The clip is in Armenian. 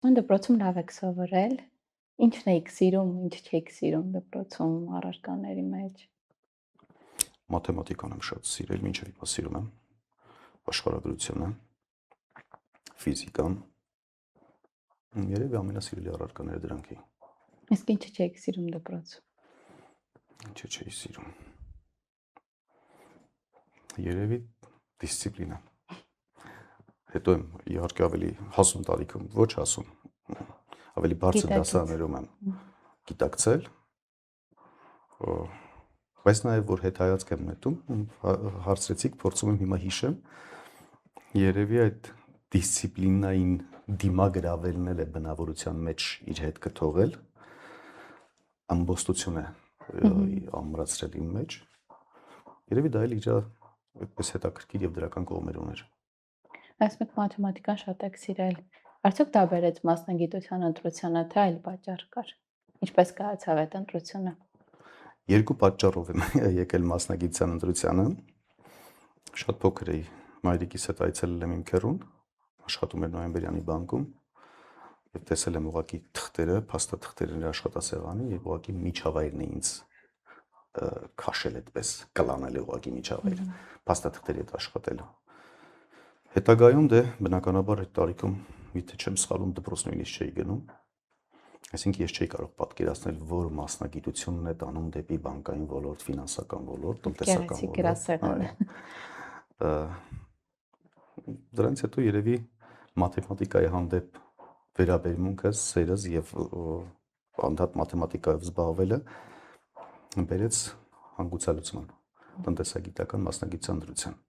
Ուն դպրոցում լավ եք սովորել։ Ինչն էիք սիրում, ինչ չէիք սիրում դպրոցում առարկաների մեջ։ Մաթեմատիկան եմ շատ սիրել, մինչև հիմա սիրում եմ, աշխարհագրությունը, ֆիզիկան, երևի ամենասիրելի առարկաները դրանք էին։ Իսկ ինչը չէիք սիրում դպրոցում։ Ինչը չէի սիրում։ Երևի դիսցիպլինա։ Հետո եմ իհարկե ավելի հասուն տարիքում, ոչ հասուն, ավելի բարձր դասարաններում եմ գիտակցել, բայց նաև որ հետայացք եմ նետում, հարցրեցիք, փորձում եմ հիմա հիշեմ, երևի այդ դիսցիպլինային դիմագրավելն էլ է բնավորության մեջ իր հետ կթողել, ամբոստություն է ամրացրել իմ մեջ, երևի դա էլ իր այդպես հետաքրքիր և դրական կողմեր ուներ։ Ասում եք մաթեմատիկան շատ եք սիրել, արդյոք դա բերեց մասնագիտության ընտրությանը, թե այլ պատճառ կար։ Ինչպես կայացավ այդ ընտրությունը։ Երկու պատճառով եմ եկել մասնագիտության ընտրությանը, շատ փոքր էի, մայրիկիս հետ այցելել եմ իմ քեռուն, աշխատում էր Նոյեմբերյանի բանկում, և տեսել եմ ուղղակի թղթերը, փաստաթղթերն իր աշխատասեղանին և ուղղակի միջավայրն է ինձ քաշել այդպես, կլանել է ուղղակի միջավայրը, փաստաթղթերի հետ աշխատելը։ Հետագայում դե բնականաբար այդ տարիքում, եթե չեմ սխալվում, դպրոց նույնիսկ չէի գնում, այսինքն ես չէի կարող պատկերացնել, որ մասնագիտությունն է տանում դեպի բանկային ոլորտ, ֆինանսական ոլորտ, տնտեսական ոլորտ։ Դրանից հետո երևի մաթեմատիկայի հանդեպ վերաբերմունքս, սերս և անդադ մաթեմատիկայով զբաղվելը բերեց հանգուցալուծման, տնտեսագիտական մասնագիտության ընտրության։